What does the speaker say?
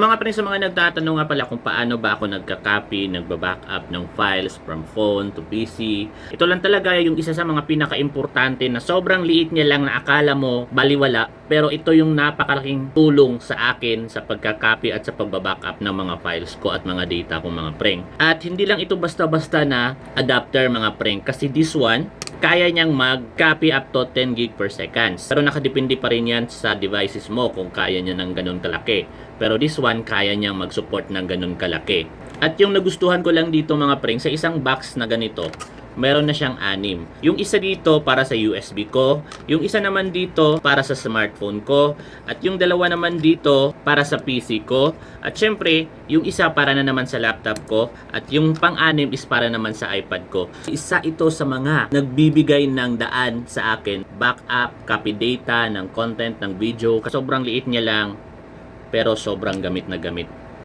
Mga pre, sa mga nagtatanong nga pala kung paano ba ako nagka-copy, nagba-backup ng files from phone to PC. Ito lang talaga yung isa sa mga pinaka-importante na sobrang liit niya lang na akala mo baliwala, pero ito yung napakalaking tulong sa akin sa pagka-copy at sa pagba-backup ng mga files ko at mga data ko mga pre. At hindi lang ito basta-basta na adapter mga pre, kasi this one kaya niyang mag-copy up to 10 gig per seconds. Pero nakadepende pa rin yan sa devices mo kung kaya niya ng ganun kalaki. Pero this one, kaya niyang mag-support ng ganun kalaki. At yung nagustuhan ko lang dito mga preng, sa isang box na ganito, meron na siyang 6. Yung isa dito para sa USB ko, yung isa naman dito para sa smartphone ko, at yung dalawa naman dito para sa PC ko, at syempre, yung isa para na naman sa laptop ko, at yung pang-6 is para naman sa iPad ko. Isa ito sa mga nagbibigay ng daan sa akin, backup, copy data ng content, ng video. Sobrang liit niya lang, pero sobrang gamit na gamit.